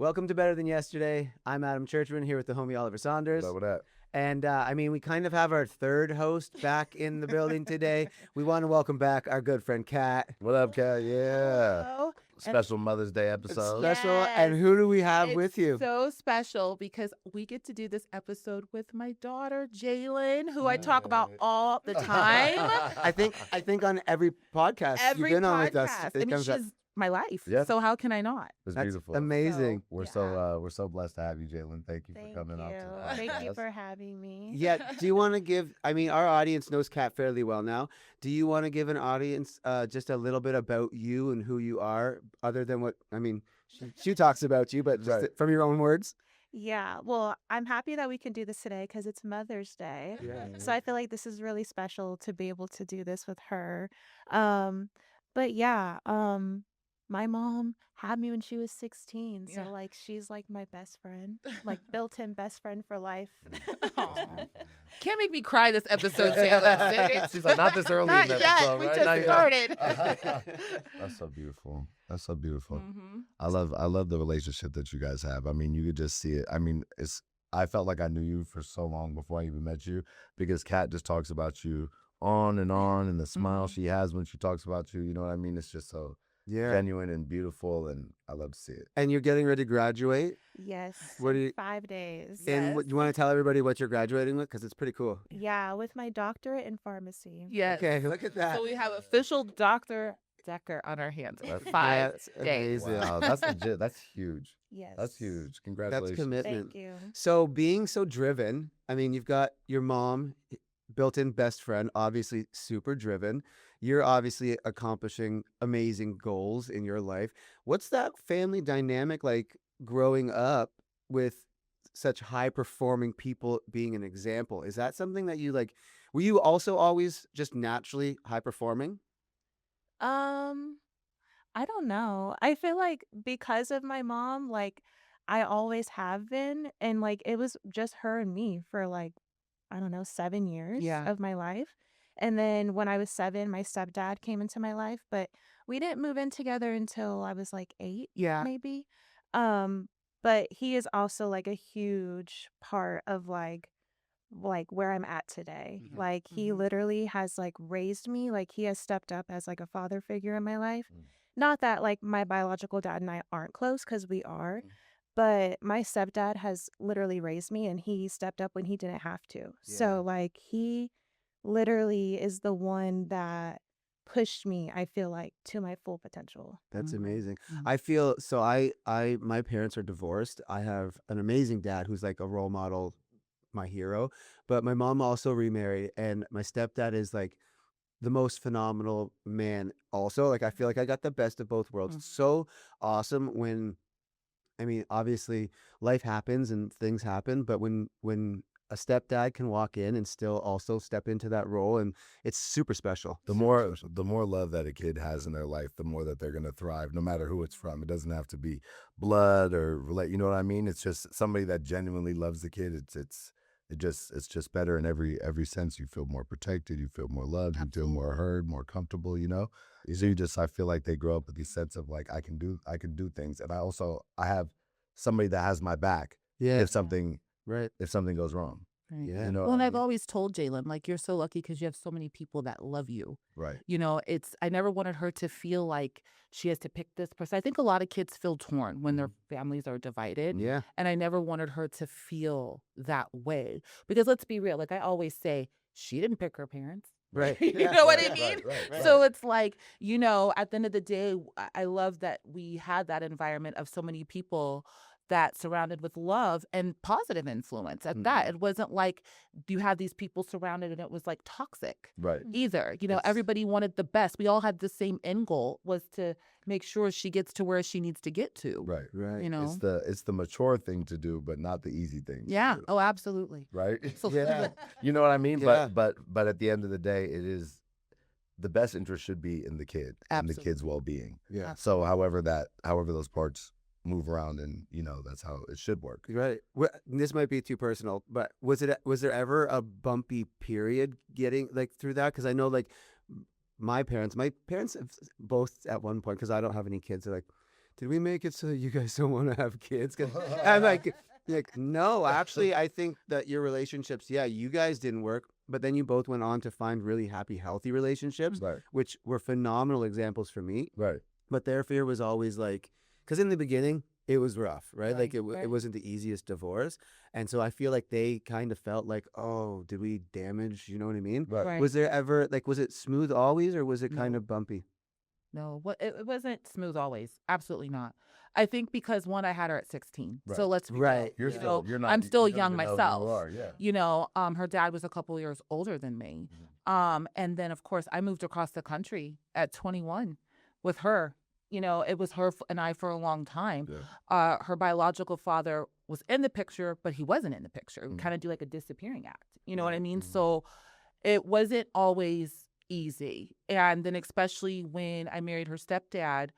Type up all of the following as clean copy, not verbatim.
Welcome to Better Than Yesterday. I'm Adam Churchman here with the homie Oliver Saunders. What up? And we kind of have our third host back in the building today. We want to welcome back our good friend Kat. What up, Kat? Yeah. Hello. Special Mother's Day episode. Special. Yes. And who do we have It's with you? so special because we get to do this episode with my daughter Jalynne, who I talk about all the time. I think on every podcast Every you've been on with us. podcast. it I mean, comes up. she's my life. Yeah. So how can I not? It's That's beautiful. amazing. We're so blessed to have you, Jalynne. Thank you for coming out to the podcast. Thank you for having me. Yeah. Do you want to give? I mean, our audience knows Kat fairly well now. Do you want to give an audience just a little bit about you and who you are, other than what I mean? She talks about you, but just Right. from your own words. Yeah, well, I'm happy that we can do this today because it's Mother's Day. Yeah. So I feel like this is really special to be able to do this with her. But yeah, my mom had me when she was 16. So Yeah. like she's like my best friend, like built-in best friend for life. Aw. Can't make me cry this episode, Jalynne. She's like, not this early Not in the yet. episode, We right? just Not yet. started. That's so beautiful. That's so beautiful. Mm-hmm. I love the relationship that you guys have. I mean, you could just see it. I mean, I felt like I knew you for so long before I even met you because Kat just talks about you on, and the smile she has when she talks about you. You know what I mean? It's just so Yeah. genuine and beautiful, and I love to see it. And you're getting ready to graduate. Yes. What do in you- 5 days. And what, you want to tell everybody what you're graduating with? Because it's pretty cool. Yeah, with my doctorate in pharmacy. Yes. Okay, look at that. So we have official Dr. Decker on our hands. That's- 5 That's days. amazing. Wow, that's legit. That's huge. Yes. That's huge. That's Congratulations. commitment. Thank you. So being so driven, I mean, you've got your mom, built-in best friend, obviously super driven. You're obviously accomplishing amazing goals in your life. What's that family dynamic like growing up with such high-performing people being an example? Is that something that you like? Were you also always just naturally high-performing? I don't know. I feel like because of my mom, like I always have been, and like it was just her and me for like, I don't know, 7 years Yeah. of my life. And then when I was 7, my stepdad came into my life, but we didn't move in together until I was like 8, Yeah. maybe. But he is also like a huge part of like where I'm at today. Mhm. Like he Mhm. literally has like raised me, like he has stepped up as like a father figure in my life. Mm. Not that like my biological dad and I aren't close because we are, Mm. but my stepdad has literally raised me and he stepped up when he didn't have to. Yeah. So like he literally is the one that pushed me, I feel like, to my full potential. That's Mhm. amazing. Mhm. I feel so. My parents are divorced. I have an amazing dad who's like a role model, my hero. But my mom also remarried, and my stepdad is like the most phenomenal man. Also, like I feel like I got the best of both worlds. It's so awesome when, I mean, obviously life happens and things happen, but when a stepdad can walk in and still also step into that role, and it's super special. The more love that a kid has in their life, the more that they're gonna thrive, no matter who it's from. It doesn't have to be blood or relate. You know what I mean? It's just somebody that genuinely loves the kid. It's just better in every sense. You feel more protected. You feel more loved. You feel more heard, more comfortable. You know. So I feel like they grow up with this sense of like I can do things, and I have somebody that has my back Yeah, if something right. goes wrong. Right. Yeah. You know. Well, what and I I've mean? always told Jalynne, like, you're so lucky because you have so many people that love you. Right. You know, I never wanted her to feel like she has to pick this person. I think a lot of kids feel torn when their families are divided. Yeah. And I never wanted her to feel that way. Because let's be real, like I always say, she didn't pick her parents. Right. You Yeah. know what I Right, mean? right. So it's like, you know, at the end of the day, I love that we had that environment of so many people that surrounded with love and positive influence at that. It wasn't like you have these people surrounded and it was like toxic Right. either. You know, It's- everybody wanted the best. We all had the same end goal, was to make sure she gets to where she needs to get to. Right. Right. You know? It's the mature thing to do, but not the easy thing. to Yeah. do, Oh, absolutely. right. So Yeah. You know what I mean? Yeah. But at the end of the day, it is the best interest should be in the kid and the Absolutely. kid's well-being. Yeah. So however those parts move around, and that's how it should work. Right. This might be too personal, but was there ever a bumpy period getting like through that? Because I know like my parents have both at one point, because I don't have any kids, they're like, did we make it so that you guys don't want to have kids? 'Cause I'm like, no, actually, I think that your relationships, yeah, you guys didn't work, but then you both went on to find really happy, healthy relationships, Right. which were phenomenal examples for me. Right. But their fear was always like, because in the beginning, it was rough, right? Like it Right. wasn't the easiest divorce. And so I feel like they kind of felt like, oh, did we damage? You know what I mean? Right. Right. Was there ever, like, was it smooth always or was it kind No. of bumpy? No, it wasn't smooth always. Absolutely not. I think because one, I had her at 16. Right. So let's be Right. real. You're You still know, you're not I'm you still don't young even know who myself. you are. Yeah. You know, her dad was a couple years older than me. And then of course I moved across the country at 21 with her. You know, it was her and I for a long time. Yeah. Her biological father was in the picture, but he wasn't in the picture. We Mm. kind of do like a disappearing act. You know what I mean? Mhm. So it wasn't always easy. And then especially when I married her stepdad,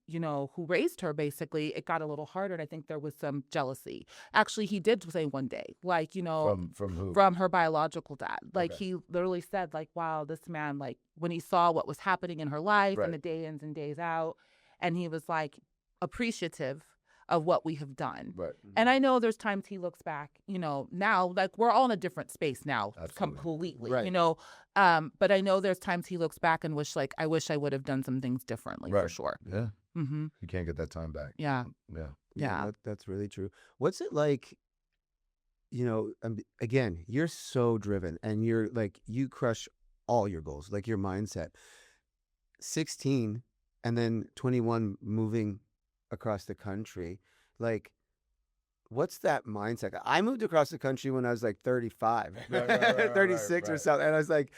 you know, who raised her basically, it got a little harder. And I think there was some jealousy. Actually, he did say one day, like, you know, From who? from her biological dad. Like Okay. he literally said, like, wow, this man, like when he saw what was happening in her life Right. and the day ins and days out, and he was like appreciative of what we have done. Right. And I know there's times he looks back, you know, now, like we're all in a different space now, Absolutely. completely, Right. you know. But I know there's times he looks back and I wish I would have done some things differently for Right. sure. Yeah. Mm-hmm. You can't get that time back. Yeah. Yeah. Yeah. That's really true. What's it like? You know, again, you're so driven and you're like, you crush all your goals, like your mindset. 16 and then 21 moving across the country. Like, what's that mindset? I moved across the country when I was like 35, Right, 36 or right. something. And I was like,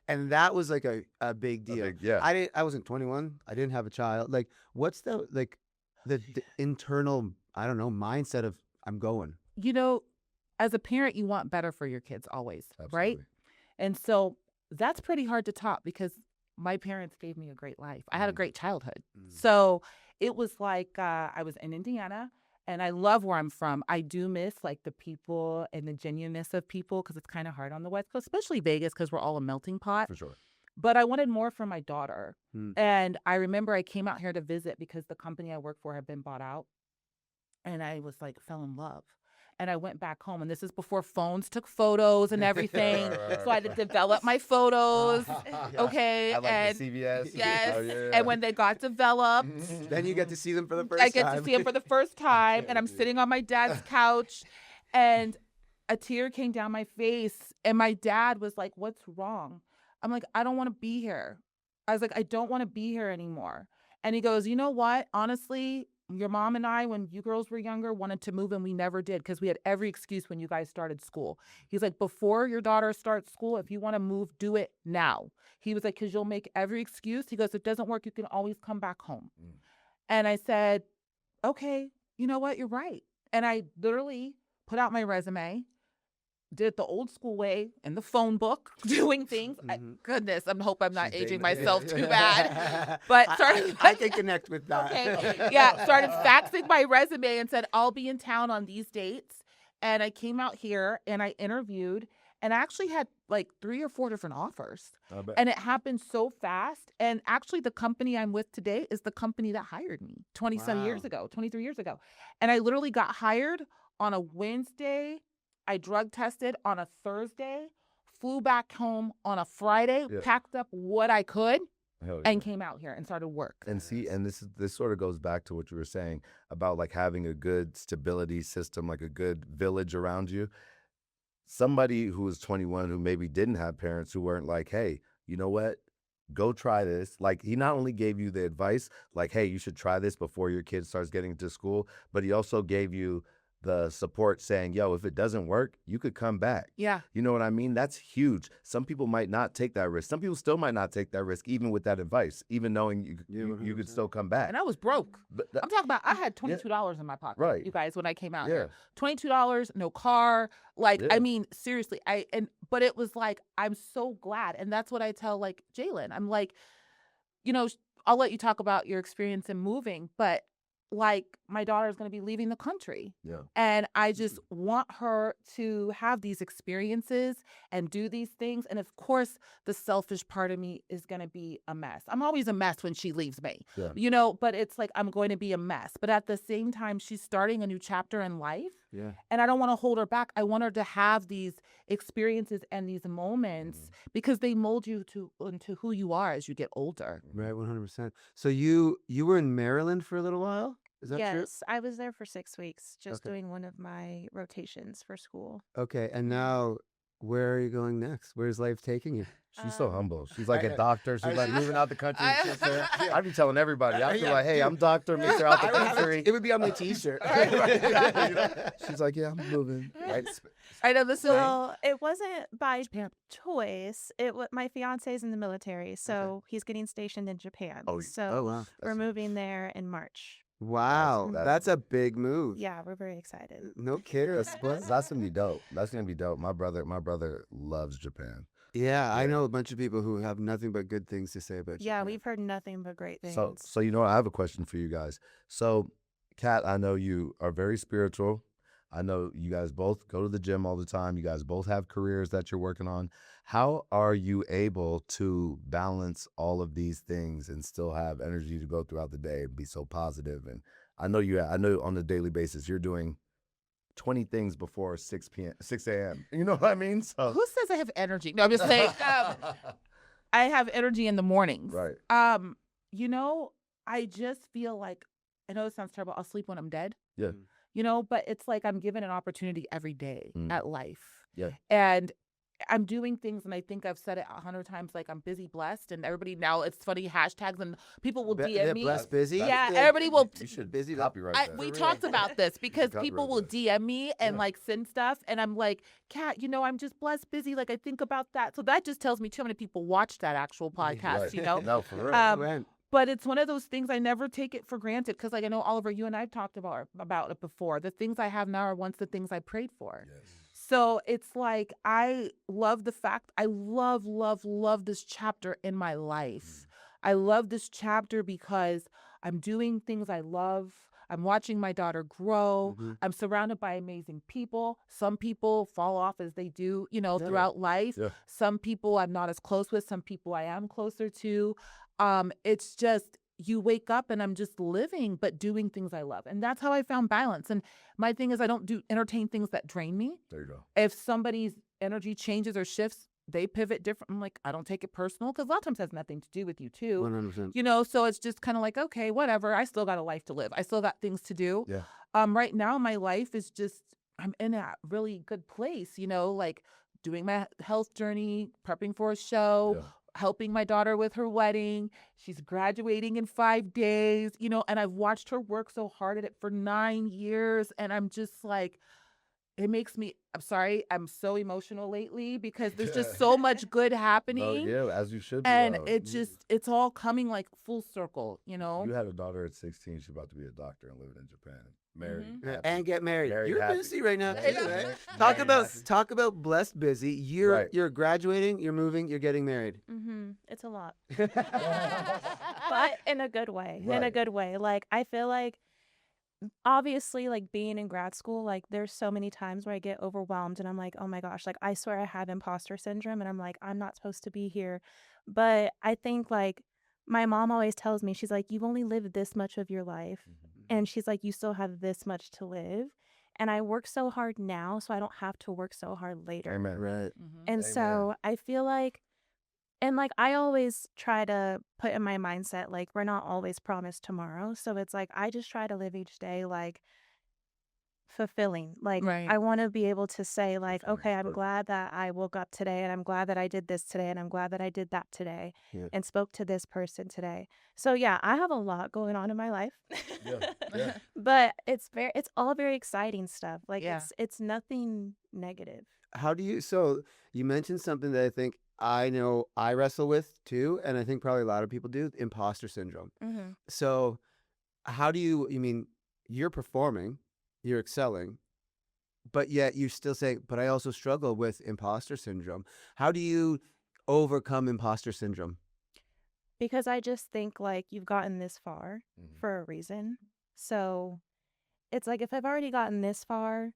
and that was like a big deal. Yeah. I wasn't 21. I didn't have a child. Like, what's the internal, I don't know, mindset of I'm going. You know, as a parent, you want better for your kids always, right? Absolutely. And so that's pretty hard to top because my parents gave me a great life. I had a great childhood. So it was like I was in Indiana and I love where I'm from. I do miss like the people and the genuineness of people because it's kind of hard on the West Coast, especially Vegas because we're all a melting pot. For sure. But I wanted more for my daughter. Hmm. And I remember I came out here to visit because the company I work for had been bought out. And I was like, fell in love. And I went back home. And this is before phones took photos and everything. So I had to develop my photos. Okay. I like and the CVS. yes. Oh, yeah. And when they got developed, Then you get to see them for the first I get time. to see him for the first time. And I'm sitting on my dad's couch. And a tear came down my face. And my dad was like, what's wrong? I'm like, I don't want to be here. I was like, I don't want to be here anymore. And he goes, you know what? Honestly, your mom and I, when you girls were younger, wanted to move and we never did because we had every excuse when you guys started school. He's like, before your daughter starts school, if you want to move, do it now. He was like, because you'll make every excuse. He goes, if it doesn't work, you can always come back home. And I said, okay, you know what? You're right. And I literally put out my resume, did it the old school way in the phone book, doing things. Goodness, I hope I'm not She's aging dating- myself too bad. But started, I can connect with that. okay, yeah, started faxing my resume and said, I'll be in town on these dates. And I came out here and I interviewed and I actually had like 3 or 4 different offers. I bet. And it happened so fast. And actually the company I'm with today is the company that hired me 20-some years Wow. ago, 23 years ago. And I literally got hired on a Wednesday. I drug tested on a Thursday, flew back home on a Friday, Yeah. packed up what I could, Hell yeah. and came out here and started work. And see, and this sort of goes back to what you were saying about like having a good stability system, like a good village around you. Somebody who was 21 who maybe didn't have parents who weren't like, hey, you know what? Go try this. Like he not only gave you the advice, like, hey, you should try this before your kid starts getting into school, but he also gave you the support saying, yo, if it doesn't work, you could come back. Yeah. You know what I mean? That's huge. Some people might not take that risk. Some people still might not take that risk, even with that advice, even knowing you could still come back. And I was broke. But I'm talking about I had $22 in my pocket, Right. you guys, when I came out Yeah. here. $22, no car. Like, Yeah. I mean, seriously, but it was like, I'm so glad. And that's what I tell like Jalynne. I'm like, you know, I'll let you talk about your experience in moving, but like my daughter is going to be leaving the country. Yeah. And I just want her to have these experiences and do these things. And of course, the selfish part of me is going to be a mess. I'm always a mess when she leaves me, Yeah. but it's like I'm going to be a mess. But at the same time, she's starting a new chapter in life. Yeah. And I don't want to hold her back. I want her to have these experiences and these moments because they mold you into who you are as you get older. Right, 100%. So you were in Maryland for a little while? Is that true? Yes, I was there for 6 weeks, just Okay. doing one of my rotations for school. Okay, and now where are you going next? Where's life taking you? She's so Um, humble. She's like I a know. doctor. She's like moving out the country. I- She's there. I'd be telling everybody. I'd be Yeah, like, hey, dude. I'm Dr. Mr. Out the country. It would be on my t-shirt. She's like, yeah, I'm moving. Right? I know this is Well, it wasn't by Japan. choice. My fiance's in the military, so he's getting stationed in Japan. Oh, So Oh, wow. we're moving there in March. Wow, That's- that's a big move. Yeah, we're very excited. No kidding. That's gonna be dope. That's gonna be dope. My brother loves Japan. Yeah, I know a bunch of people who have nothing but good things to say about Yeah, Japan. we've heard nothing but great things. So you know what? I have a question for you guys. So, Kat, I know you are very spiritual. I know you guys both go to the gym all the time. You guys both have careers that you're working on. How are you able to balance all of these things and still have energy to go throughout the day and be so positive? And I know on a daily basis you're doing 20 things before 6 a.m. You know what I mean? So Who says I have energy? No, I'm just saying. I have energy in the mornings. right. I just feel like, I know it sounds terrible, I'll sleep when I'm dead. Yeah. But it's like I'm given an opportunity every day at life. Yeah. And I'm doing things, and I think I've said it 100 times, like I'm busy, blessed, and everybody now, it's funny, hashtags, and people will DM me. Blessed busy. Yeah, everybody will. You should Busy. copyright that. We talked about this because copyright people will that. DM me and Yeah. like send stuff, and I'm like, Kat, I'm just blessed, busy. Like I think about that, so that just tells me too many people watch that actual podcast. Right. No, for real. When? But it's one of those things I never take it for granted because, like, I know Oliver, you and I've talked about it before. The things I have now are once the things I prayed for. Yes. So it's like I love the fact I love, love, love this chapter in my life. I love this chapter because I'm doing things I love. I'm watching my daughter grow. I'm surrounded by amazing people. Some people fall off as they do, throughout life. Yeah. Some people I'm not as close with. Some people I am closer to. It's just you wake up and I'm just living, but doing things I love. And that's how I found balance. And my thing is I don't entertain things that drain me. There you go. If somebody's energy changes or shifts, they pivot different. I'm like, I don't take it personal because a lot of times it has nothing to do with you too. 100%. So it's just kind of like, okay, whatever. I still got a life to live. I still got things to do. Yeah. Right now my life is just, I'm in a really good place, like doing my health journey, prepping for a show, helping my daughter with her wedding. She's graduating in 5 days, and I've watched her work so hard at it for 9 years. And I'm just like, it makes me, I'm sorry, I'm so emotional lately because there's just so much good happening. No, yeah, as you should be. And Laura. it's all coming like full circle, You had a daughter at 16. She's about to be a doctor and living in Japan. Married. happy. And get married. Very You're happy. busy right now. Very too, happy. right? Very Talk about blessed busy. You're Right. you're graduating, you're moving, you're getting married. It's a lot. But in a good way. In a Right. good way. Like I feel like obviously like being in grad school, like there's so many times where I get overwhelmed and I'm like, oh my gosh, like I swear I have imposter syndrome and I'm like, I'm not supposed to be here. But I think like my mom always tells me, she's like, you've only lived this much of your life. And she's like, you still have this much to live. And I work so hard now, so I don't have to work so hard later. Amen. Right. And so I feel like, and like I always try to put in my mindset, like we're not always promised tomorrow. So it's like I just try to live each day like fulfilling. Like Right. I want to be able to say like, Fulfilling, okay, I'm perfect. glad that I woke up today and I'm glad that I did this today and I'm glad that I did that today Yeah. and spoke to this person today. So yeah, I have a lot going on in my life. Yeah. But it's all very exciting stuff. Like Yeah. it's nothing negative. How do you so you mentioned something that I think I know I wrestle with too, and I think probably a lot of people do, imposter syndrome. So how do you mean you're performing, you're excelling, but yet you still say, but I also struggle with imposter syndrome. How do you overcome imposter syndrome? Because I just think like you've gotten this far Mhm. for a reason. So it's like if I've already gotten this far,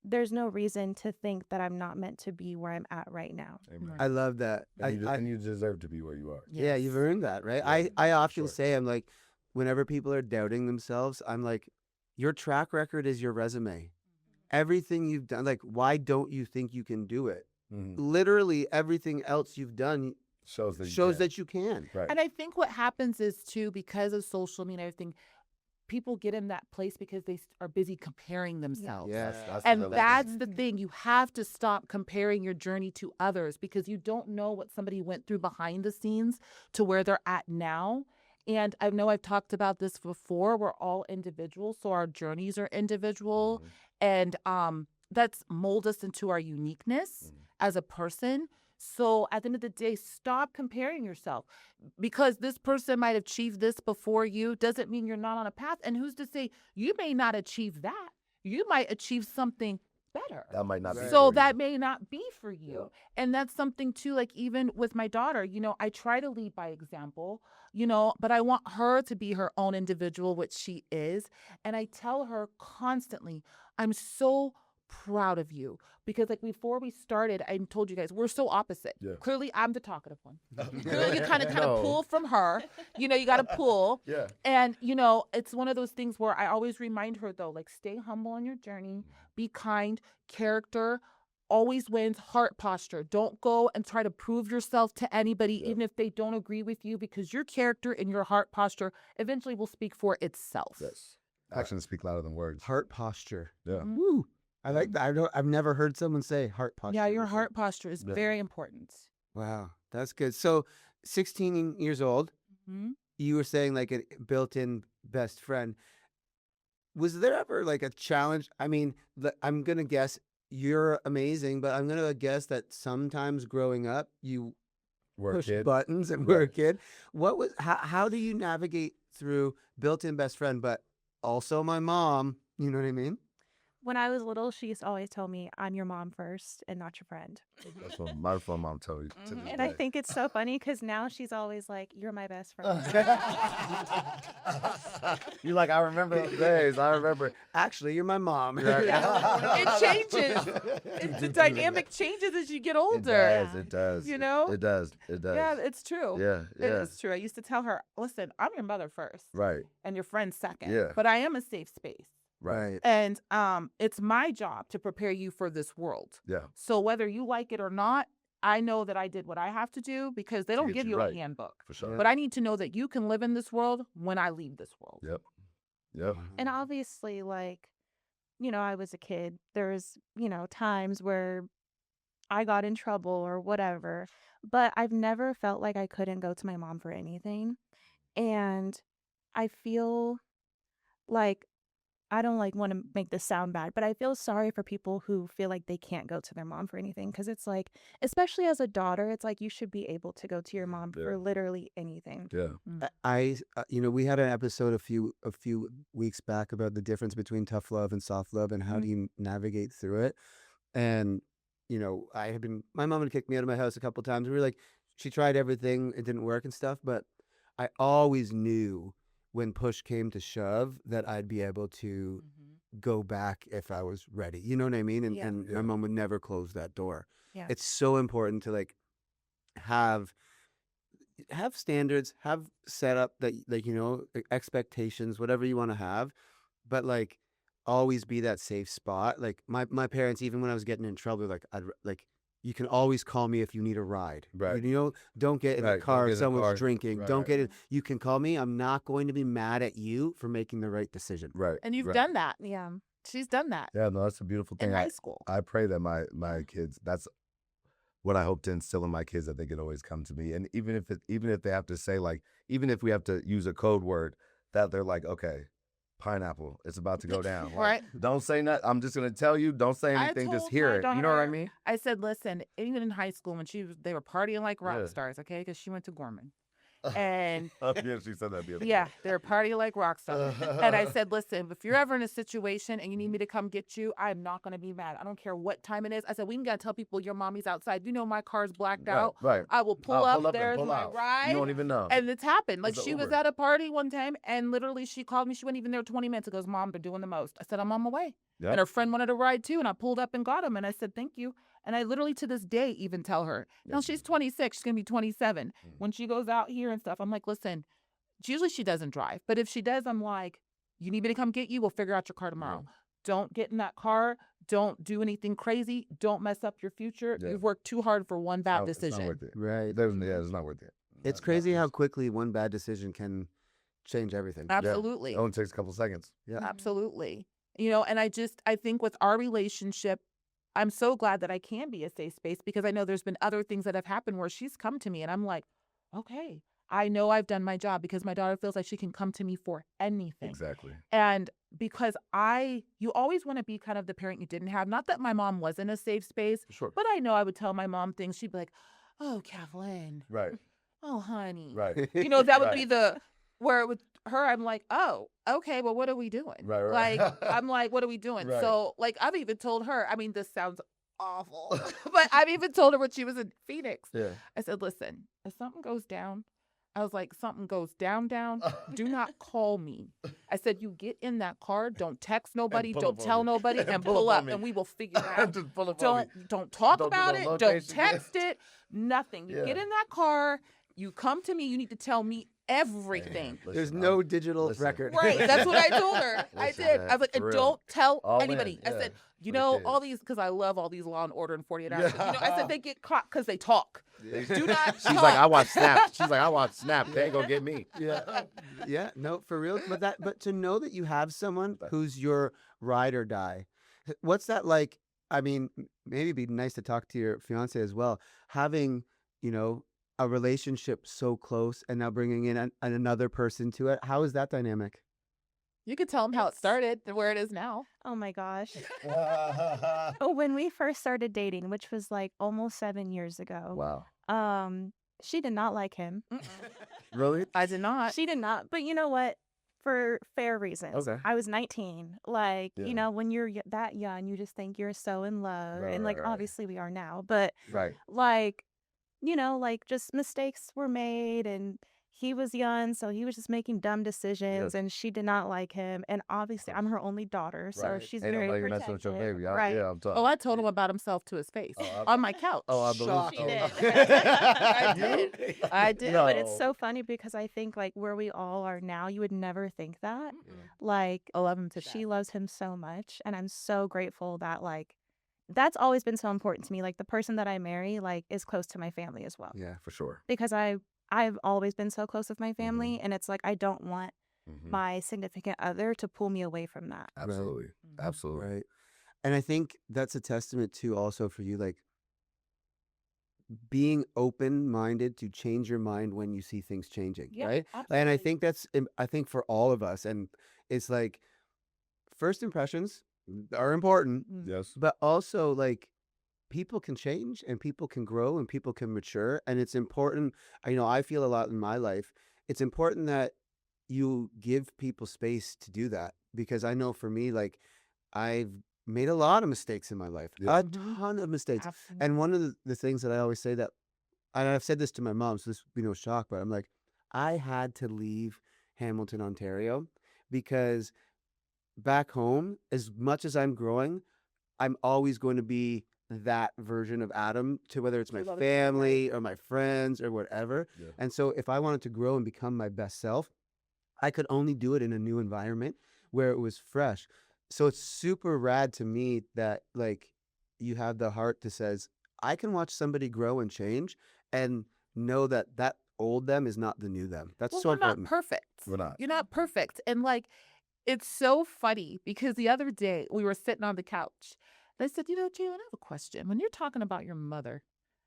there's no reason to think that I'm not meant to be where I'm at right now. Amen. I love that. And you deserve to be where you are. Yeah, you've Yes. earned that, right? Yeah, I often sure. say, I'm like, whenever people are doubting themselves, I'm like, your track record is your resume. Everything you've done, like, why don't you think you can do it? Literally everything else you've done Shows that you shows can. that you can. Right. And I think what happens is too, because of social media and everything, people get in that place because they are busy comparing themselves. Yes. That's And the that's the thing. You have to stop comparing your journey to others because you don't know what somebody went through behind the scenes to where they're at now. And I know I've talked about this before. We're all individuals, so our journeys are individual, and that's mold us into our uniqueness as a person. So at the end of the day, stop comparing yourself because this person might have achieved this before you doesn't mean you're not on a path. And who's to say you may not achieve that? You might achieve something better. That might not be. Right. So for you. that may not be for you. And that's something too, like even with my daughter, I try to lead by example, but I want her to be her own individual, which she is. And I tell her constantly, I'm so proud of you because like before we started, I told you guys we're so opposite. Yeah. Clearly I'm the talkative one. Clearly you kind of No. pull from her. You got to pull. Yeah. And it's one of those things where I always remind her though, like stay humble on your journey, be kind, character always wins, heart posture. Don't go and try to prove yourself to anybody, even if they don't agree with you, because your character and your heart posture eventually will speak for itself. Yes. Actions speak louder than words. Heart posture. Yeah. Woo. I like that. I've never heard someone say heart posture. Yeah, your before. heart posture is Yeah. very important. Wow, that's good. So, 16 years old, Mhm. you were saying like a built-in best friend. Was there ever like a challenge? I mean, I'm gonna guess you're amazing, but I'm gonna guess that sometimes growing up, you We're a push kid. buttons and were a kid. How do you navigate through built-in best friend, but also my mom? You know what I mean? When I was little, she used to always tell me, I'm your mom first and not your friend. That's what my mom told you. To this And I day. think it's so funny because now she's always like, you're my best friend. You like, I remember those days. I remember. Actually, you're my mom. It changes. The dynamic changes as you get older. It does. You know? It does. It does. Yeah, it's true. Yeah. It Yeah. is true. I used to tell her, listen, I'm your mother first Right. and your friend second. Yeah. But I am a safe space. Right. And it's my job to prepare you for this world. Yeah. So whether you like it or not, I know that I did what I have to do because they don't get give you you right. a handbook. For sure. But I need to know that you can live in this world when I leave this world. Yep. Yep. And obviously, like, I was a kid. There was, times where I got in trouble or whatever. But I've never felt like I couldn't go to my mom for anything. And I feel like I don't want to make this sound bad, but I feel sorry for people who feel like they can't go to their mom for anything. Because it's like, especially as a daughter, it's like you should be able to go to your mom Yeah. for literally anything. Yeah. We had an episode a few weeks back about the difference between tough love and soft love and how do you navigate through it. And my mom had kicked me out of my house a couple times. We were like, she tried everything, it didn't work and stuff, but I always knew when push came to shove that I'd be able to go back if I was ready. You know what I mean? And, Yeah. and my mom would never close that door. Yeah. It's so important to like have standards, have set up that expectations, whatever you want to have, but like always be that safe spot. Like my parents, even when I was getting in trouble, like you can always call me if you need a ride. Right. Don't get in Right, the don't car get if in the someone's car. drinking. Right, Don't right. get in. You can call me. I'm not going to be mad at you for making the right decision. Right. And you've right. done that. Yeah. She's done that Yeah, no, that's a beautiful thing. in high school. I pray that my kids, that's what I hope to instill in my kids, that they can always come to me. And even if they have to say, like, even if we have to use a code word, that they're like, okay, pineapple, it's about to go down. Like, Right. Don't say nothing. I'm just gonna tell you, don't say anything, just told hear my it. You know what I daughter- mean? I said, listen, even in high school when they were partying like rock Yeah. stars, okay, because she went to Gorman. And Yeah, she said that the other yeah, day. they're party like rock stars. And I said, listen, if you're ever in a situation and you need me to come get you, I'm not going to be mad. I don't care what time it is. I said, we can gotta tell people your mommy's outside. You know my car's blacked out. Right. I will pull I'll up. pull up and There's pull my out. ride. You don't even know. And it's happened. Like It's a she was Uber. at a party one time and literally she called me. She wasn't even there 20 minutes. It goes, Mom, they're doing the most. I said, I'm on my way. Yeah. And her friend wanted a ride too. And I pulled up and got him. And I said, thank you. And I literally to this day even tell her, now she's 26. She's going to be 27. When she goes out here and stuff, I'm like, listen, usually she doesn't drive. But if she does, I'm like, you need me to come get you? We'll figure out your car tomorrow. Don't get in that car. Don't do anything crazy. Don't mess up your future. Yeah. You've worked too hard for one bad It's not decision. worth it. Right. It's not worth it. It's crazy how quickly one bad decision can change everything. Absolutely. It only takes a couple seconds. Yeah. Absolutely. You know, and I think with our relationship, I'm so glad that I can be a safe space because I know there's been other things that have happened where she's come to me and I'm like, okay, I know I've done my job because my daughter feels like she can come to me for anything. Exactly. And because you always want to be kind of the parent you didn't have. Not that my mom wasn't a safe space, Sure. but I know I would tell my mom things. She'd be like, oh, Kathleen. Right. Oh, honey. Right. You know, that would Right. be where with her, I'm like, oh, okay, well, what are we doing? Right. Like, I'm like, what are we doing? Right. So, like, I've even told her, I mean, this sounds awful, but I've even told her when she was in Phoenix. Yeah. I said, listen, if something goes down, I was like, something goes down, do not call me. I said, you get in that car, don't text nobody, pull don't up on tell me. nobody, and Pull pull up on up, me. and we will figure it out. Just pull up on me. Don't talk Don't do about no it, don't location. text it, nothing. You Yeah. get in that car, you come to me, you need to tell me everything. Man, There's listen, no digital listen. record. Right, that's what I told her. I Listen, did. man, I was like, for and real. don't tell All in, anybody. I yeah, said, you for the know, kids. all these, because I love all these Law and Order and 48 Hours. Yeah. You know, I said they get caught because they talk. Do not She's talk. like, I watch Snap. She's like, I watch Snap. They ain't gonna get me. Yeah. Yeah. No, for real. But to know that you have someone who's your ride or die, what's that like? I mean, maybe it'd be nice to talk to your fiance as well. Having, a relationship so close and now bringing in another person to it. How is that dynamic? You could tell them how it started and where it is now. Oh my gosh. Oh, when we first started dating, which was like almost 7 years ago, Wow. she did not like him. Really? I did not. She did not. But you know what? For fair reasons. Okay. I was 19. Like, Yeah. when you're that young, you just think you're so in love. Right, And like, right, right. obviously we are now. But Right. like, like just mistakes were made and he was young, so he was just making dumb decisions Yes. and she did not like him. And obviously I'm her only daughter, so Right. she's Ain't very nobody protective. messing with your baby. Right. Yeah, I'm talking. Oh, I told him about himself to his face Oh, on my couch. Oh, I believe Shocked. She so. did. I did. I did. No. But it's so funny because I think like where we all are now, you would never think that. Like I love him to she death. loves him so much, and I'm so grateful that like that's always been so important to me. Like the person that I marry like is close to my family as well. Yeah, for sure. Because I've always been so close with my family, and it's like I don't want Mhm. my significant other to pull me away from that. Absolutely. Absolutely. Right. And I think that's a testament to also for you, like being open-minded to change your mind when you see things changing, Yeah, right? And I absolutely. think I think for all of us, and it's like first impressions are important, Mm. Yes. but also like people can change and people can grow and people can mature, and it's important. I feel a lot in my life. It's important that you give people space to do that because I know for me, like I've made a lot of mistakes in my life, Yeah. a ton of mistakes. Absolutely. And one of the things that I always say that, and I've said this to my mom, so this will be no shock, but I'm like, I had to leave Hamilton, Ontario, because back home, as much as I'm growing, I'm always going to be that version of Adam to whether it's my You love it too, right? family or my friends or whatever. Yeah. And so if I wanted to grow and become my best self, I could only do it in a new environment where it was fresh. So it's super rad to me that like you have the heart that says, I can watch somebody grow and change and know that that old them is not the new them. That's Well, so we're not important. perfect. We're not. You're not perfect. And like, it's so funny because the other day we were sitting on the couch. And I said, Jalen, I have a question. When you're talking about your mother,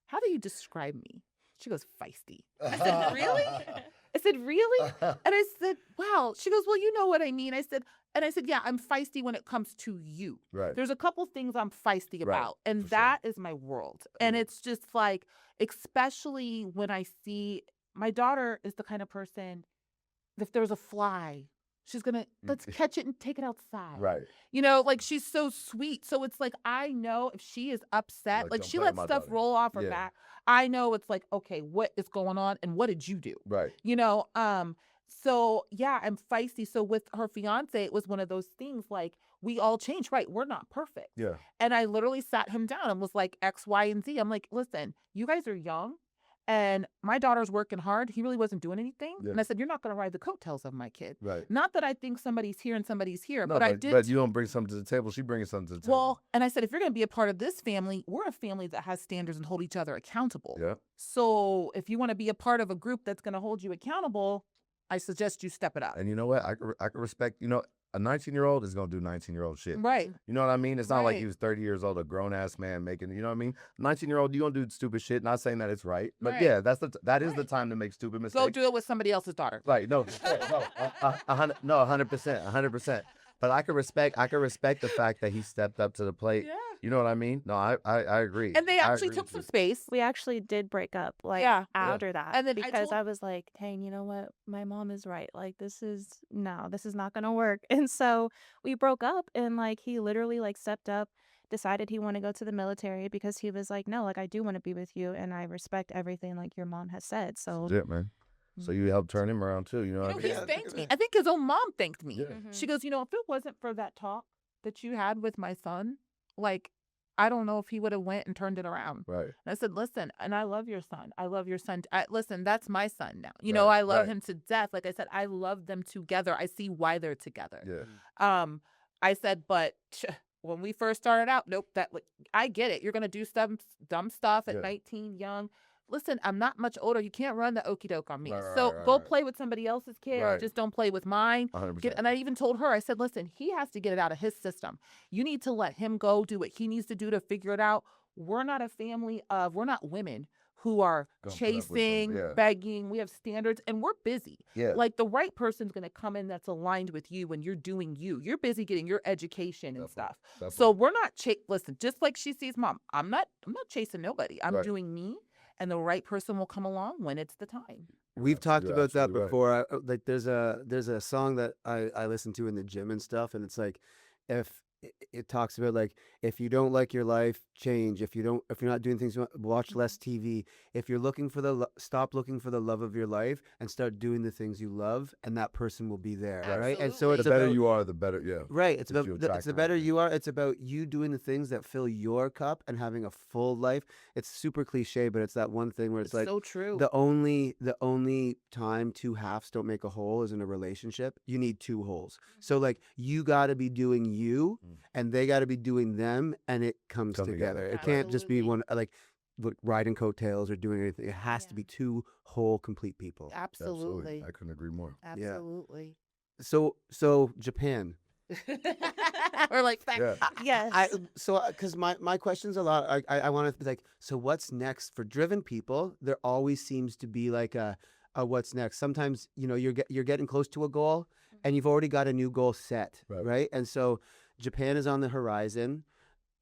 how do you describe me? She goes, feisty. I said, really? I said, really? And I said, wow. She goes, well, you know what I mean. I said, yeah, I'm feisty when it comes to you. Right. There's a couple things I'm feisty Right, about, and for sure. that is my world. And Yeah. it's just like, especially when I see my daughter is the kind of person, if there's a fly, she's gonna let's catch it and take it outside. Right. You know, like she's so sweet. So it's like I know if she is upset, Like, like don't she play with lets my stuff daughter. roll off her Yeah. back. I know it's like, okay, what is going on and what did you do? Right. You know, so yeah, I'm feisty. So with her fiance, it was one of those things like we all change, right? We're not perfect. Yeah. And I literally sat him down and was like X, Y, and Z. I'm like, listen, you guys are young. And my daughter's working hard. He really wasn't doing anything. Yeah. And I said, you're not going to ride the coattails of my kid. Right. Not that I think somebody's here and somebody's here, No, but I did. But you don't bring something to the table. She brings something to the table. Well, and I said, if you're going to be a part of this family, we're a family that has standards and hold each other accountable. Yeah. So if you want to be a part of a group that's going to hold you accountable, I suggest you step it up. And you know what? I can respect. You know, a 19-year-old is gonna do 19-year-old shit. Right. You know what I mean? It's not like Right. he was 30 years old, a grown ass man making. You know what I mean? 19-year-old, you gonna do stupid shit. Not saying that it's right, but Right. yeah, that is the time to make stupid mistakes. Go do it with somebody else's daughter. Right? No, 100%. But I can respect the fact that he stepped up to the plate. Yeah. You know what I mean? No, I agree. And they I actually agree took with some you. space. We actually did break up, like, Yeah. after that. And then I because told- I was like, dang, you know what? My mom is right. Like, this is not gonna work. And so we broke up, and like he literally like stepped up, decided he wanted to go to the military because he was like, no, like I do want to be with you, and I respect everything like your mom has said. So That's it, man. So you helped turn him around too. You know You what know, I he mean? Yeah, thanked think me. about I think his own mom thanked me. Yeah. Mhm. She goes, you know, if it wasn't for that talk that you had with my son, like, I don't know if he would have went and turned it around. Right. And I said, listen, and I love your son. I love your son. Listen, that's my son now. You know, Right, I love right. him to death. Like I said, I love them together. I see why they're together. Yeah. I said, but when we first started out, nope, I get it. You're going to do some dumb stuff at Yeah. 19, young. Listen, I'm not much older. You can't run the okie doke on me. Right, right, So right, go right. play with somebody else's kid or Right. just don't play with mine. 100%. And I even told her, I said, listen, he has to get it out of his system. You need to let him go do what he needs to do to figure it out. We're not a family we're not women who are Gonna put up with some- chasing, yeah. begging. We have standards and we're busy. Yeah. Like the right person's going to come in that's aligned with you when you're doing you. You're busy getting your education and Definitely. stuff. Definitely. So we're not listen, just like she sees mom, I'm not chasing nobody. I'm Right. doing me and the right person will come along when it's the time. We've talked You're about that absolutely right. before. Like there's a song that I listen to in the gym and stuff, and it's like if it talks about like if you don't like your life, change. If you're not doing things, watch less TV. If you're looking for stop looking for the love of your life and start doing the things you love, and that person will be there, right? And so Absolutely. it's the better about, you are, the better. Yeah. right. It's If about you it's attract the the better right you are. It's about you doing the things that fill your cup and having a full life. It's super cliche, but it's that one thing where it's like so true. the only time two halves don't make a whole is in a relationship. You need two wholes. So like you got to be doing you, and they got to be doing them, and it comes Come together. together. It can't just be Absolutely. one like riding coattails or doing anything. It has to Yeah. be two whole, complete people. Absolutely. I couldn't agree more. Absolutely. So Japan. Or like Yeah. yes. Because my question's a lot. I want to be like, so what's next for driven people? There always seems to be like a what's next. Sometimes you're getting close to a goal, and you've already got a new goal set, Right. right? And so Japan is on the horizon.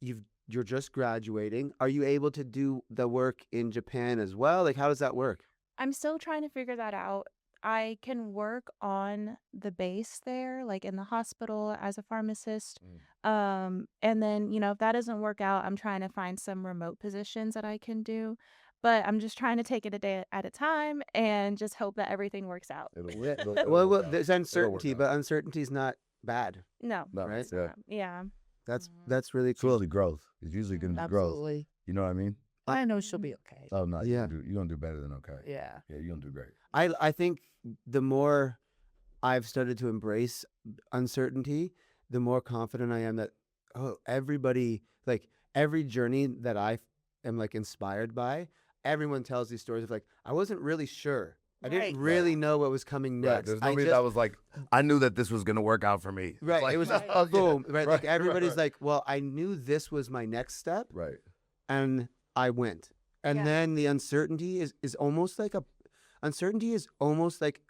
You're just graduating. Are you able to do the work in Japan as well? Like, how does that work? I'm still trying to figure that out. I can work on the base there, like in the hospital as a pharmacist. And then, if that doesn't work out, I'm trying to find some remote positions that I can do. But I'm just trying to take it a day at a time and just hope that everything works out. It'll Well, work out. there's It'll work uncertainty, out. but uncertainty's not bad. No. No, right? Yeah. Yeah. That's really It's cool. usually growth. It's usually going to be growth. Absolutely. You know what I mean? I know she'll be okay. Oh no. Yeah. You're gonna do better than okay. Yeah. Yeah, you're gonna do great. I think the more I've started to embrace uncertainty, the more confident I am that everybody, like every journey that I am like inspired by, everyone tells these stories of like I wasn't really sure. I Right. didn't really know what was coming Right. next. There's I nobody just- that was like, I knew that this was gonna work out for me. right. Like, It was oh, yeah. boom. Right. Like everybody's right. like, well, I knew this was my next step, Right. and I went. And Yeah. then the uncertainty is almost like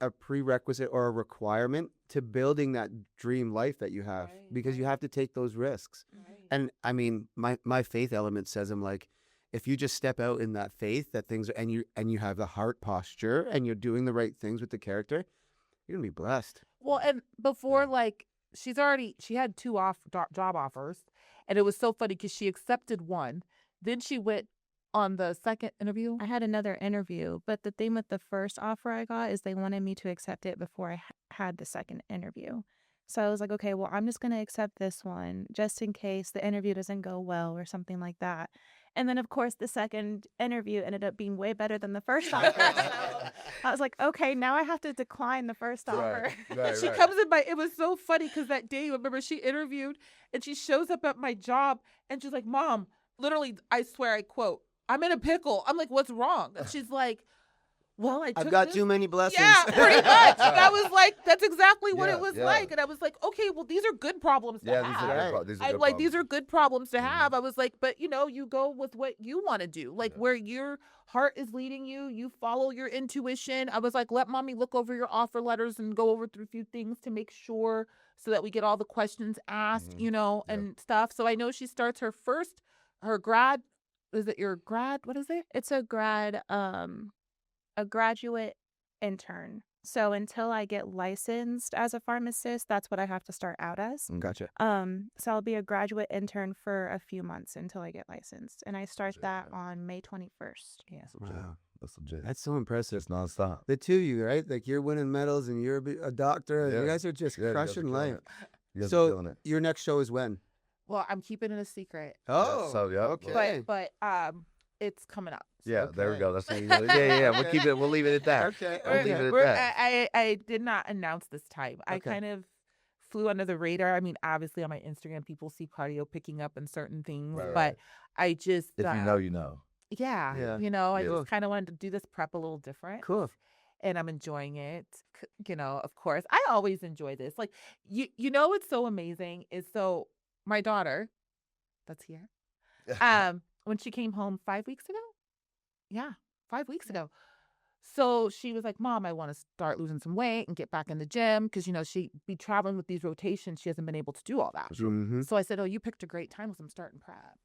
a prerequisite or a requirement to building that dream life that you have, Right, because you have to take those risks. And I mean, my faith element says I'm like, if you just step out in that faith that things and you have the heart posture and you're doing the right things with the character, you're gonna be blessed. Well, and before, like, she had two job offers, and it was so funny because she accepted one. Then she went on the second interview. I had another interview, but the thing with the first offer I got is they wanted me to accept it before I had the second interview. So I was like, okay, well, I'm just going to accept this one just in case the interview doesn't go well or something like that. And then, of course, the second interview ended up being way better than the first offer. So I was like, okay, now I have to decline the first offer. And she comes in it was so funny because that day, remember, she interviewed and she shows up at my job and she's like, Mom, literally, I swear, I quote, I'm in a pickle. I'm like, what's wrong? And she's like, well, I've got too many blessings. Yeah, pretty much. That was like, that's exactly what it was like. And I was like, okay, well, these are good problems to have. These are good problems to have. I was like, but you go with what you want to do, like where your heart is leading you. You follow your intuition. I was like, let mommy look over your offer letters and go over through a few things to make sure so that we get all the questions asked, and stuff. So I know she starts her grad. Is it your grad? What is it? It's a graduate intern. So until I get licensed as a pharmacist, that's what I have to start out as. Gotcha. So I'll be a graduate intern for a few months until I get licensed, and I start that on May 21st. Yes. Wow. That's legit. That's so impressive. It's nonstop. The two of you, right? Like you're winning medals and you're a doctor. And you guys are just You guys are crushing killing life. it. You guys are killing So it. your next show is when? Well, I'm keeping it a secret, Oh, so, okay. but it's coming up. Yeah, there we Okay. go. That's what you know. Yeah. We'll keep it. We'll leave it at that. Okay. We'll leave it at that. I did not announce this time. I Okay. kind of flew under the radar. I mean, obviously on my Instagram, people see cardio picking up in certain things, Right, but right. I just If you know, you know. yeah, Yeah. I Yeah. just kind of wanted to do this prep a little different. Cool. And I'm enjoying it. Of course, I always enjoy this. Like what's so amazing is my daughter, that's here. When she came home 5 weeks ago. Yeah, 5 weeks ago. So she was like, Mom, I want to start losing some weight and get back in the gym because, she'd be traveling with these rotations. She hasn't been able to do all that. Mhm. So I said, oh, you picked a great time because I'm starting prep.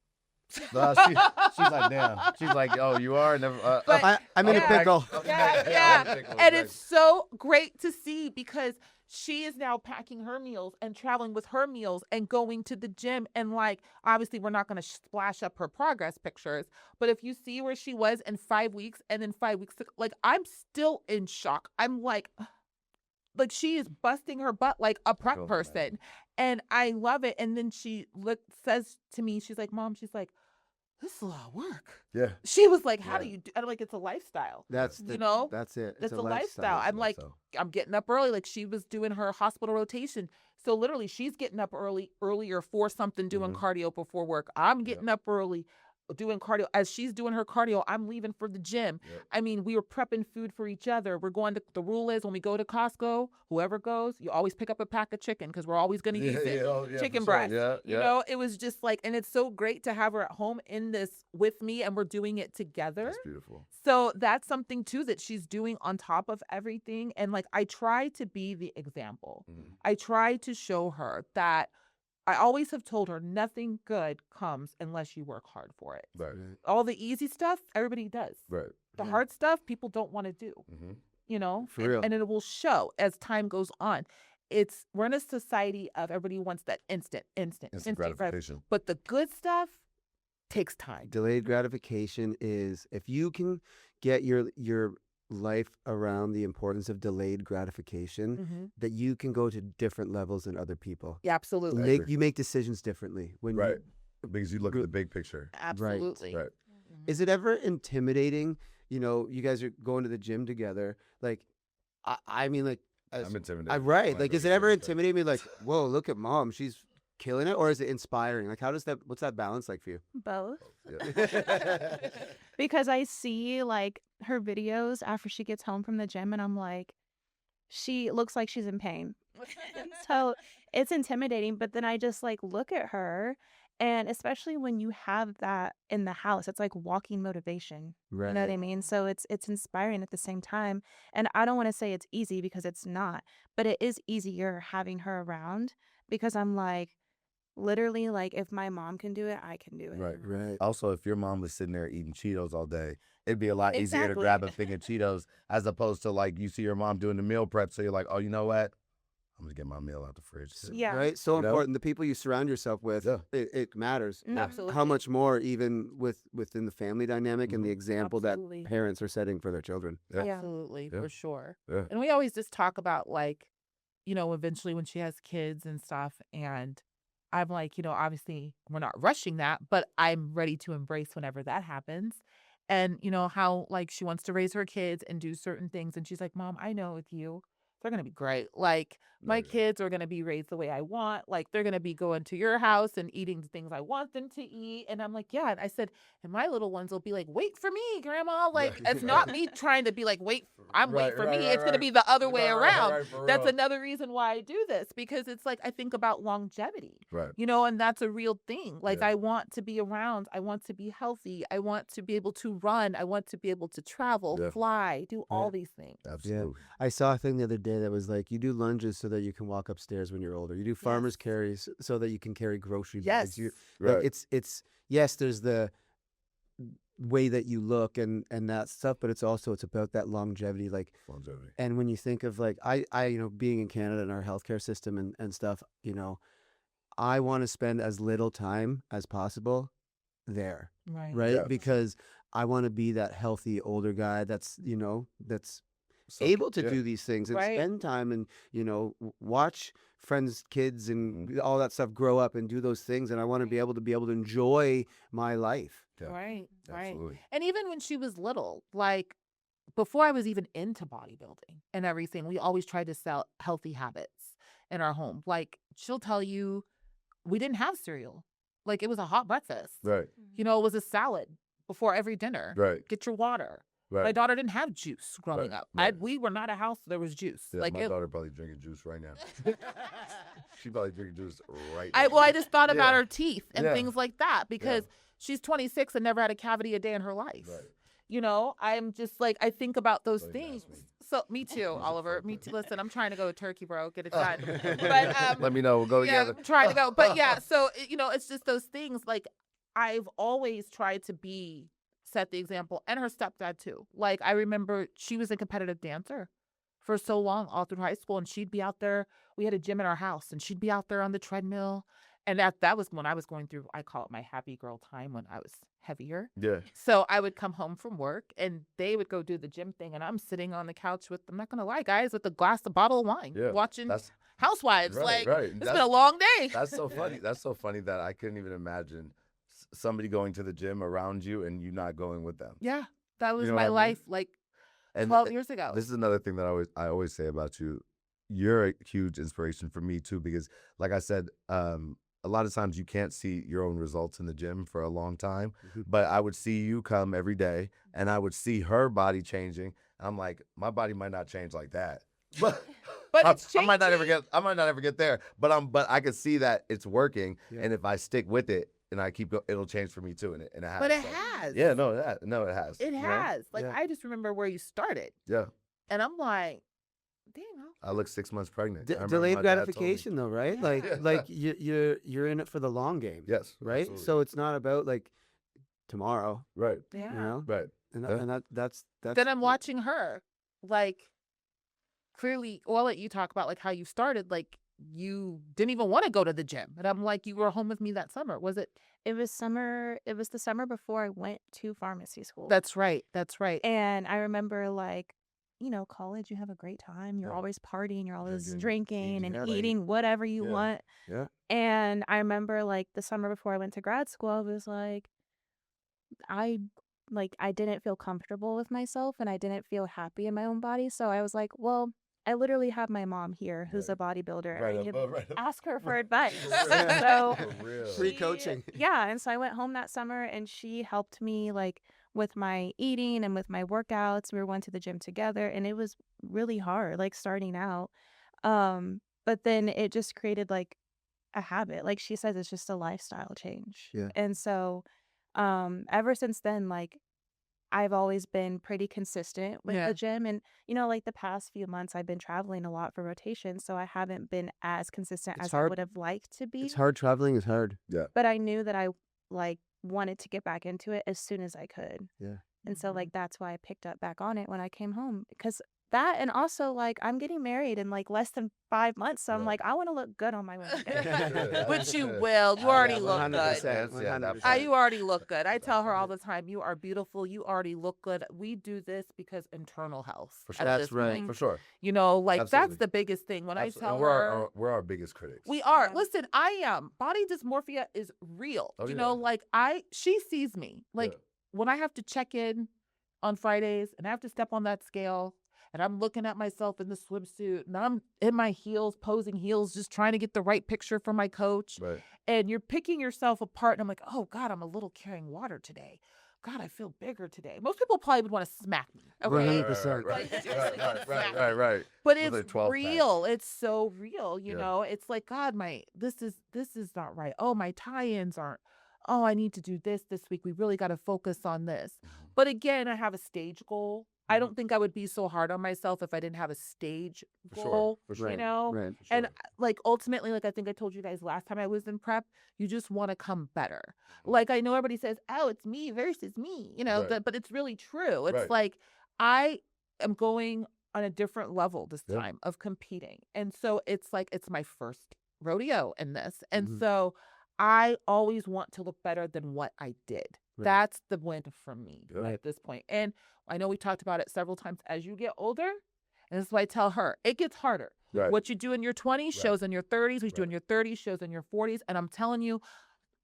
No, she's like, damn. She's like, oh, you are? Never. But- I'm in a Yeah. pickle. Yeah. And it's so great to see because she is now packing her meals and traveling with her meals and going to the gym. And obviously we're not going to splash up her progress pictures, but if you see where she was in 5 weeks and then 5 weeks, I'm still in shock. I'm like she is busting her butt like a prep Cool, person. man. And I love it. And then she says to me, she's like, Mom, she's like, this is a lot of work. Yeah. She was like, how do Yeah. you do? I'm like, it's a lifestyle. That's That's it. It's a lifestyle. I'm like, I'm getting up early. Like she was doing her hospital rotation. So literally she's getting up earlier for something, doing cardio before work. I'm getting up early doing cardio. As she's doing her cardio, I'm leaving for the gym. Yep. I mean, we were prepping food for each other. We're going to, the rule is when we go to Costco, whoever goes, you always pick up a pack of chicken because we're always going to use it. Chicken breast. Yeah. It was just and it's so great to have her at home in this with me and we're doing it together. That's beautiful. So that's something too that she's doing on top of everything. And I try to be the example. I try to show her that I always have told her nothing good comes unless you work hard for it. Right. All the easy stuff, everybody does. Right. The hard stuff, people don't want to do. For real. And it will show as time goes on. We're in a society of everybody wants that instant gratification. but the good stuff takes time. Delayed gratification is if you can get your life around the importance of delayed gratification, that you can go to different levels than other people. Yeah, absolutely. You make decisions differently when Right. Because you look at the big picture. Absolutely. Right. Is it ever intimidating? You guys are going to the gym together. I mean, I'm intimidated. right. When I go Is to it the ever gym. intimidating me? Whoa, look at Mom, she's killing it, or is it inspiring? What's that balance like for you? Both. Yeah. Because I see her videos after she gets home from the gym and I'm like, she looks like she's in pain. So it's intimidating, but then I just look at her, and especially when you have that in the house, it's like walking motivation. Right. You know what I mean? So it's inspiring at the same time. And I don't want to say it's easy because it's not, but it is easier having her around because I'm like, literally, like, if my mom can do it, I can do it. Right. Also, if your mom was sitting there eating Cheetos all day, it'd be a lot easier to Exactly. grab a thing of Cheetos as opposed to like you see your mom doing the meal prep. So you're like, oh, you know what? I'm gonna get my meal out the fridge too. Yeah. Right. So You know? important. The people you surround yourself with, Yeah. it matters. Mhm. Absolutely. How much more even within the family dynamic and the example Absolutely. that parents are setting for their children. Yeah. Yeah. Absolutely, Yeah. for sure. Yeah. And we always just talk about like, eventually when she has kids and stuff. And I'm like, obviously we're not rushing that, but I'm ready to embrace whenever that happens. And how like she wants to raise her kids and do certain things. And she's like, Mom, I know with you, they're going to be great. Like my kids are going to be raised the way I want. Like they're going to be going to your house and eating the things I want them to eat. And I'm like, yeah. And I said, and my little ones will be like, wait for me, Grandma. Like it's not me trying to be like, wait for me. It's going to be the other way around. That's another reason why I do this, because it's like I think about longevity, Right. and that's a real thing. Like Yeah. I want to be around. I want to be healthy. I want to be able to run. I want to be able to travel, Yeah. fly, do all these things. Absolutely. I saw a thing the other day that was like, you do lunges so that you can walk upstairs when you're older. You do farmer's carries so that you can carry grocery bags. Yes. Like it's yes, there's the way that you look and that stuff, but it's about that longevity. Like, Longevity. and and when you think of like I being in Canada and our healthcare system and stuff, I want to spend as little time as possible there, right? Yeah. Because I want to be that healthy older guy that's able to do these things and Right. spend time and watch friends, kids, and all that stuff grow up and do those things. And I want to be able to enjoy my life. Yeah. Right. Absolutely. And even when she was little, like before I was even into bodybuilding and everything, we always tried to sell healthy habits in our home. Like she'll tell you, we didn't have cereal. Like it was a hot breakfast. Right. It was a salad before every dinner. Right. Get your water. Right. My daughter didn't have juice growing Right, up. right. We were not a house there was juice. Yeah, like my daughter probably drinking juice right now. She probably drinking juice right now. I just thought about Yeah. her teeth and Yeah. things like that because she's 26 and never had a cavity a day in her life. Right. I'm just like, I think about those Don't even things. ask me. So me too, a Oliver. fuck Me up. too. Listen, I'm trying to go to Turkey, bro. Get it done. But Let me know. We'll go yeah, together. I'm trying to go. But yeah, so it's just those things. Like I've always tried to set the example, and her stepdad too. Like I remember she was a competitive dancer for so long, all through high school, and she'd be out there. We had a gym in our house, and she'd be out there on the treadmill. And that was when I was going through, I call it my happy girl time, when I was heavier. Yeah. So I would come home from work and they would go do the gym thing. And I'm sitting on the couch with, I'm not going to lie, guys, with a bottle of wine, Yeah. watching That's Housewives. right. It's That's been a long day. That's so funny. That's so funny that I couldn't even imagine somebody going to the gym around you and you not going with them. Yeah. That was You know my what I mean? life like And 12 years ago. This is another thing that I always say about you. You're a huge inspiration for me too, because like I said, a lot of times you can't see your own results in the gym for a long time, but I would see you come every day and I would see her body changing. And I'm like, my body might not change like that. But it's I might not changing. ever get there. But I can see that it's working. Yeah. And if I stick with it and I keep going, it'll change for me too. And it has. But it So, has. Yeah, no, it has. It you know? has. Like, Yeah. I just remember where you started. Yeah. And I'm like, damn. I look 6 months pregnant. I remember Delayed my dad told me. gratification, though, right? Yeah. Like you're in it for the long game. Yes. Right. absolutely. So it's not about like tomorrow. Right. Yeah. Right. And, Yeah. and that's Then I'm watching her, like, clearly, well, I'll let you talk about, like, how you started. Like, you didn't even want to go to the gym. And I'm like, you were home with me that summer. Was it? It was the summer before I went to pharmacy school. That's right. That's right. And I remember, like, college, you have a great time. You're Yeah. always partying. You're always Drinking, drinking eating, and like- eating whatever you Yeah. want. Yeah. And I remember, like, the summer before I went to grad school, I was like, I didn't feel comfortable with myself and I didn't feel happy in my own body. So I was like, well, I literally have my mom here who's a bodybuilder. Right. I could Right. ask her for advice. For So real. Free she- coaching. Yeah, and so I went home that summer and she helped me, like, with my eating and with my workouts. We were going to the gym together and it was really hard, like, starting out. But then it just created, like, a habit. Like she says, it's just a lifestyle change. Yeah. And so ever since then, like, I've always been pretty consistent with Yeah. the gym. And, like the past few months, I've been traveling a lot for rotation. So I haven't been as consistent It's as I hard. would have liked to It's be. hard. Traveling is hard. Yeah. But I knew that I like wanted to get back into it as soon as I could. Yeah. And so like that's why I picked up back on it when I came home, because that, and also like I'm getting married in like less than 5 months. So I'm Yeah. like, I want to look good on my wedding day. But you will. You already look good. 100%. Yeah, that 100%. part. You already look good. I tell her all the time, you are beautiful. You already look good. We do this because internal health. For at sure. That's this right. point. For sure. Like that's Absolutely. the biggest thing. When Absolutely. I tell And her, we're our biggest critics. we are. Yeah. Listen, I am. Body dysmorphia is real. Oh, yeah. Like she sees me. Like Yeah. when I have to check in on Fridays and I have to step on that scale and I'm looking at myself in the swimsuit and I'm in my heels, posing heels, just trying to get the right picture for my coach. Right. And you're picking yourself apart and I'm like, oh God, I'm a little carrying water today. God, I feel bigger today. Most people probably would want to smack me. Okay. 100%. Like, seriously, wanna smack me. Right. But With a it's 12-pack. real. It's so real, Yeah. It's like, God, this is not right. Oh, my tie-ins aren't. Oh, I need to do this week. We really got to focus on this. But again, I have a stage goal. I don't think I would be so hard on myself if I didn't have a stage For sure. goal. For sure. Right. Right. For And sure. like ultimately, like I think I told you guys last time I was in prep, you just want to come better. Like I know everybody says, "Oh, it's me versus me," Right. but it's really true. It's Right. like I am going on a different level this Yeah. time of competing, and so it's like it's my first rodeo in this, and Mhm. so I always want to look better than what I did. Right. That's the win for me Yeah. at this point. And I know we talked about it several times. As you get older, and this is why I tell her, it gets harder. Right. What you do in your 20s Right. shows in your 30s. What you do Right. in your 30s shows in your 40s. And I'm telling you,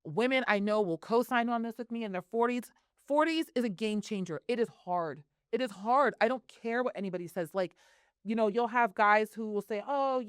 women I know will co-sign on this with me in their 40s. 40s is a game changer. It is hard. It is hard. I don't care what anybody says. Like, you'll have guys who will say, oh,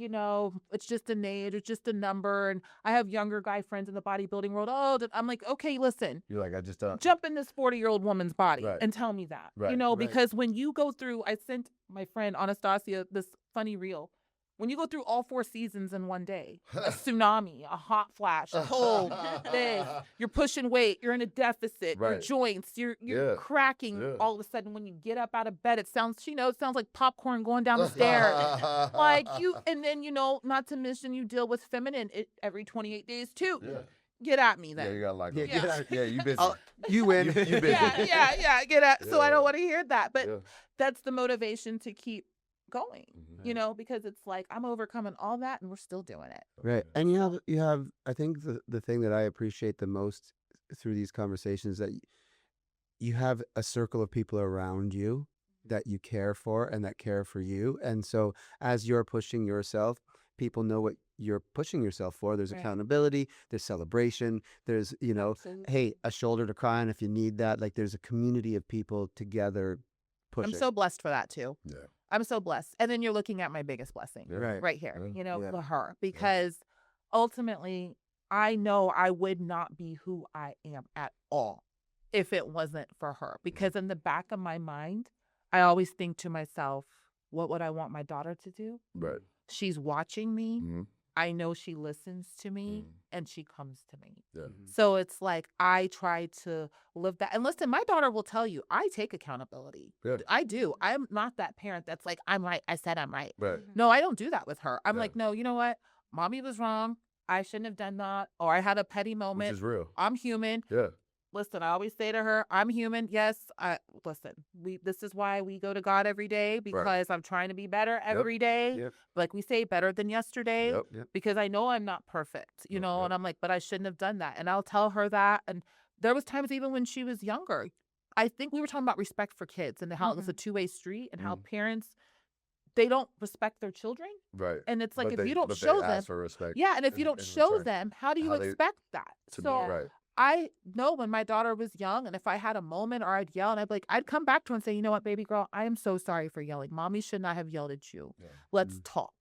it's just an age, it's just a number. And I have younger guy friends in the bodybuilding world. Oh, I'm like, okay, listen, You're like, I just don't. jump in this 40-year-old woman's body Right. and tell me that. Right. Right. Because when you go through, I sent my friend Anastasia this funny reel. When you go through all 4 seasons in one day, a tsunami, a hot flash, a cold, this, you're pushing weight, you're in a deficit, your Right. joints, you're Yeah. cracking. Yeah. All of a sudden, when you get up out of bed, it sounds like popcorn going down the stairs. Like and then not to mention you deal with feminine every 28 days too. Yeah. Get at me Yeah, then. you got like. Yeah, get out. Yeah, you busy. You win. You busy. yeah, get at. So I Yeah. don't want to hear that, but Yeah. that's the motivation to keep going. Mhm. Because it's like I'm overcoming all that and we're still doing it. Right. And you have I think the thing that I appreciate the most through these conversations that you have a circle of people around you that you care for and that care for you. And so as you're pushing yourself, people know what you're pushing yourself for. There's Right. accountability, there's celebration, there's, Absolutely. hey, a shoulder to cry on if you need that. Like there's a community of people together pushing. I'm so blessed for that too. Yeah. I'm so blessed. And then you're looking at my biggest blessing Yeah. right here, Yeah. Yeah. for her, because ultimately I know I would not be who I am at all if it wasn't for her. Because in the back of my mind, I always think to myself, what would I want my daughter to do? Right. She's watching me. Mhm. I know she listens to me Mhm. and she comes to me. Yeah. So it's like I try to live that. And listen, my daughter will tell you, I take accountability. Yeah. I do. I'm not that parent that's like, I'm right. I said I'm right. Right. No, I don't do that with her. I'm Yeah. like, no, you know what? Mommy was wrong. I shouldn't have done that. Or I had a petty Which moment. is real. I'm human. Yeah. Listen, I always say to her, I'm human. Yes, this is why we go to God every day, because I'm trying to be better every day. Yep. Like we say, better than yesterday, Yep. because I know I'm not perfect, Yep, and yep. I'm like, but I shouldn't have done that. And I'll tell her that. And there was times even when she was younger, I think we were talking about respect for kids and how it's a two-way street and how parents, they don't respect their children. Right. And it's like, But if you don't but show they them, ask for respect. yeah, and if you in- don't in show return. them, how do you How they- expect that? To So be right. I know when my daughter was young, and if I had a moment or I'd yell, and I'd come back to her and say, you know what, baby girl, I am so sorry for yelling. Mommy should not have yelled at you. Yeah. Let's talk,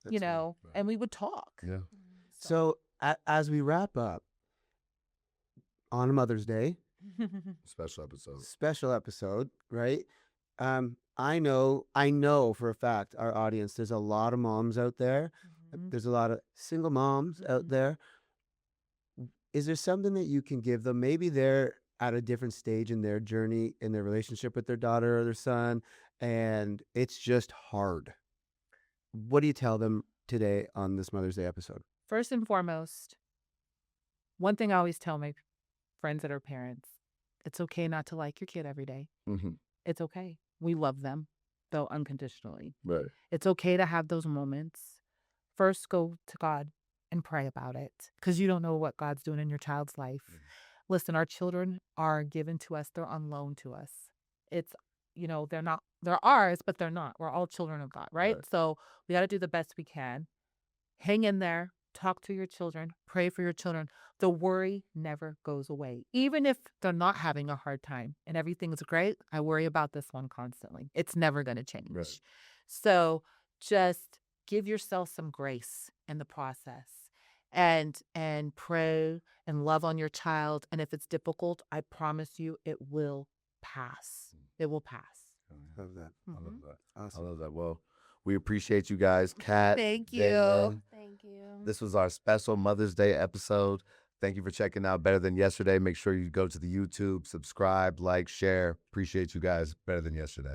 That's right. and we would talk. Yeah. So as we wrap up on Mother's Day, Special episode. special episode, right? I know for a fact our audience, there's a lot of moms out there. There's a lot of single moms out there. Is there something that you can give them? Maybe they're at a different stage in their journey, in their relationship with their daughter or their son, and it's just hard. What do you tell them today on this Mother's Day episode? First and foremost, one thing I always tell my friends that are parents, it's okay not to like your kid every day. Mm-hmm. It's okay. We love them, though unconditionally. Right. It's okay to have those moments. First, go to God and pray about it, because you don't know what God's doing in your child's life. Listen, our children are given to us. They're on loan to us. It's, they're ours, but they're not. We're all children of God, right? Right. So we got to do the best we can. Hang in there. Talk to your children. Pray for your children. The worry never goes away. Even if they're not having a hard time and everything's great, I worry about this one constantly. It's never going to change. Right. So just give yourself some grace in the process, and pray and love on your child. And if it's difficult, I promise you it will pass. It will pass. Love that. I love that. Awesome. I love that. Well, we appreciate you guys. Kat, Thank you. Jalynne, Thank you. this was our special Mother's Day episode. Thank you for checking out Better Than Yesterday. Make sure you go to the YouTube, subscribe, like, share. Appreciate you guys. Better Than Yesterday.